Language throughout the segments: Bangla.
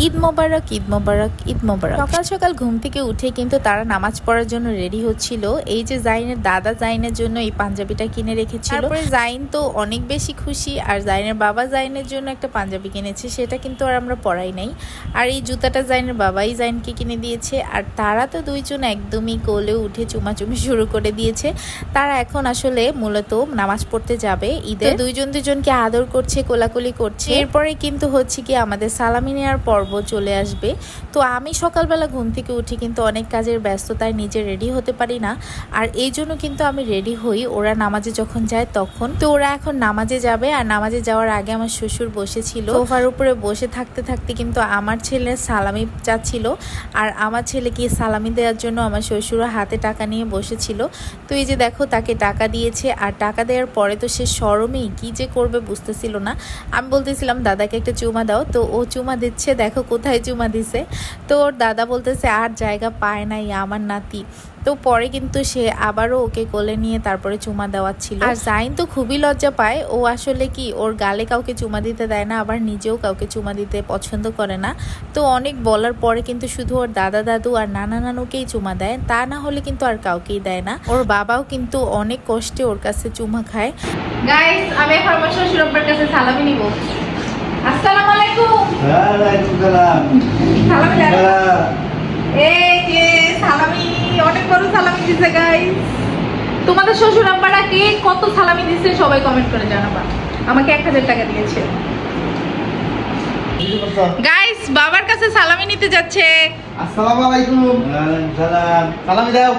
ঈদ মোবারক, ঈদ মোবারক, ঈদ মোবারক। সকাল সকাল ঘুম থেকে উঠে কিন্তু তারা নামাজ পড়ার জন্য রেডি হচ্ছিল। এই যে জাইনের দাদা জাইনের জন্য এই পাঞ্জাবিটা কিনে রেখেছিল। তারপরে জাইন তো অনেক বেশি খুশি, আর জাইনের বাবা জাইনের জন্য একটা পাঞ্জাবি কিনেছে, সেটা কিন্তু আর আমরা পরাই নাই। আর এই জুতাটা জাইনের বাবাই জাইনকে কিনে দিয়েছে। আর তারা তো দুইজন একদমই কোলে উঠে চুমাচুমি শুরু করে দিয়েছে। তারা এখন আসলে মূলত নামাজ পড়তে যাবে ঈদে। দুইজনকে আদর করছে, কোলাকুলি করছে। এরপরে কিন্তু হচ্ছে কি আমাদের সালামি নেওয়ার পর্ব চলে আসবে। তো আমি সকালবেলা ঘুম থেকে উঠি কিন্তু অনেক কাজের ব্যস্ততায় নিজে রেডি হতে পারি না, আর এই জন্য কিন্তু আমি রেডি হই ওরা নামাজে যখন যায় তখন। তো ওরা এখন নামাজে যাবে, আর নামাজে যাওয়ার আগে আমার শ্বশুর বসেছিল সোফার উপরে। বসে থাকতে থাকতে কিন্তু আমার ছেলে সালামি চাচ্ছিল, আর আমার ছেলেকে সালামি দেওয়ার জন্য আমার শ্বশুর হাতে টাকা নিয়ে বসেছিল। তো এই যে দেখো তাকে টাকা দিয়েছে, আর টাকা দেওয়ার পরে তো সে শরমেই কি যে করবে বুঝতেছিল না। আমি বলতেছিলাম দাদাকে একটা চুমা দাও, তো ও চুমা দিচ্ছে, দেখো কোথায় চুমা দিছে। তো ওর দাদা বলতেছে আর জায়গা পায় নাই আমার নাতি। তো পরে কিন্তু সে আবারও ওকে কোলে নিয়ে তারপরে চুমা দেওয়াচ্ছিল। আর জাইন তো খুবই লজ্জা পায়, ও আসলে কি ওর গালে কাউকে চুমা দিতে দেয় না, আবার নিজেও কাউকে চুমা দিতে পছন্দ করে না। তো অনেক বলার পরে কিন্তু শুধু ওর দাদা দাদু আর নানা নানুকেই চুমা দেয়, তা না হলে কিন্তু আর কাউকেই দেয় না। ওর বাবাও কিন্তু অনেক কষ্টে ওর কাছে চুমা খায়। গাইস, আমি এখন আমার শ্বশুর আব্বার কাছে সালামি নিব। আসসালামু আলাইকুম। ওয়ালাইকুম সালাম। সালামি দাও। এই যে সালামি, অনেক বড় সালামি দিছে গাইস। তোমাদের শ্বশুর আব্বারা কে কত সালামি দিছে সবাই কমেন্ট করে জানাবা। আমাকে 1000 টাকা দিয়েছে। গাইস, বাবার কাছে সালামি নিতে যাচ্ছে। আসসালামু আলাইকুম। ওয়ালাইকুম সালাম। সালামি দাও।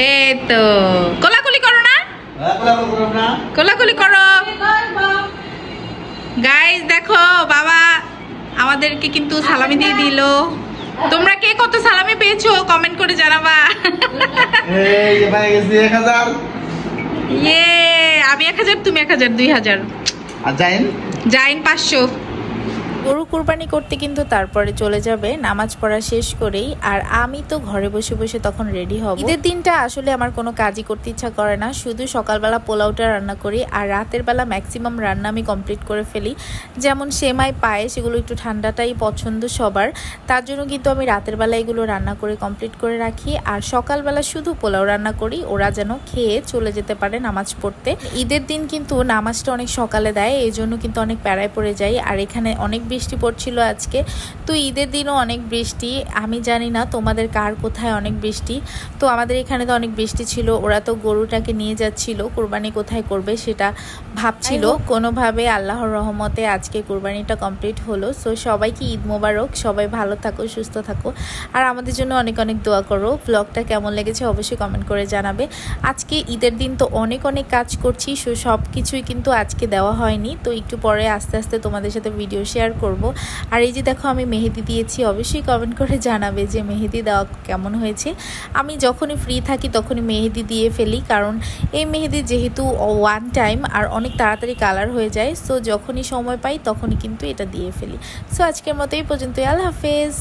এই তো কোলাকুলি করো না? কোলাকুলি করো। গাইস দেখো, বাবা আমাদেরকে কিন্তু সালামি দিয়ে দিল। তোমরা কে কত সালামি পেয়েছো কমেন্ট করে জানাবা। এই এবারে গেছি 1000। ইয়ে, আমি 1000, তুমি 1000, 2000। আর জাইন 500। গরু কুরবানি করতে কিন্তু তারপরে চলে যাবে নামাজ পড়া শেষ করেই। আর আমি তো ঘরে বসে বসে তখন রেডি হব। ঈদের দিনটা আসলে আমার কোনো কাজই করতে ইচ্ছা করে না, শুধু সকালবেলা পোলাওটা রান্না করি, আর রাতের বেলা ম্যাক্সিমাম রান্না আমি কমপ্লিট করে ফেলি। যেমন সেমাই, পায়েস, এগুলো একটু ঠান্ডাটাই পছন্দ সবার, তার জন্য কিন্তু আমি রাতের বেলা এগুলো রান্না করে কমপ্লিট করে রাখি। আর সকালবেলা শুধু পোলাও রান্না করি, ওরা যেন খেয়ে চলে যেতে পারে নামাজ পড়তে। ঈদের দিন কিন্তু নামাজটা অনেক সকালে দেয়, এই জন্য কিন্তু অনেক প্যারায় পড়ে যাই। আর এখানে অনেক বৃষ্টি পড়ছিল আজকে, তো ঈদের দিনও অনেক বৃষ্টি। আমি জানি না তোমাদের কার কোথায় অনেক বৃষ্টি, তো আমাদের এখানে তো অনেক বৃষ্টি ছিল। ওরা তো গরুটাকে নিয়ে যাচ্ছিল, কোরবানি কোথায় করবে সেটা ভাবছিল। কোনোভাবে আল্লাহর রহমতে আজকে কোরবানিটা কমপ্লিট হলো। সো সবাইকে ঈদ মোবারক, সবাই ভালো থাকো, সুস্থ থাকো, আর আমাদের জন্য অনেক অনেক দোয়া করো। ব্লগটা কেমন লেগেছে অবশ্যই কমেন্ট করে জানাবে। আজকে ঈদের দিন তো অনেক অনেক কাজ করছি, সো সব কিছুই কিন্তু আজকে দেওয়া হয়নি, তো একটু পরে আস্তে আস্তে তোমাদের সাথে ভিডিও শেয়ার করব। আর এই যে দেখো আমি মেহেদি দিয়েছি, অবশ্যই কমেন্ট করে জানাবে যে মেহেদি দেওয়া কেমন হয়েছে। আমি যখনই ফ্রি থাকি তখনই মেহেদি দিয়ে ফেলি, কারণ এই মেহেদি যেহেতু ওয়ান টাইম আর অনেক তাড়াতাড়ি কালার হয়ে যায়, সো যখনই সময় পাই তখনই কিন্তু এটা দিয়ে ফেলি। সো আজকের মতো এই পর্যন্তই, আল্লাহ হাফেজ।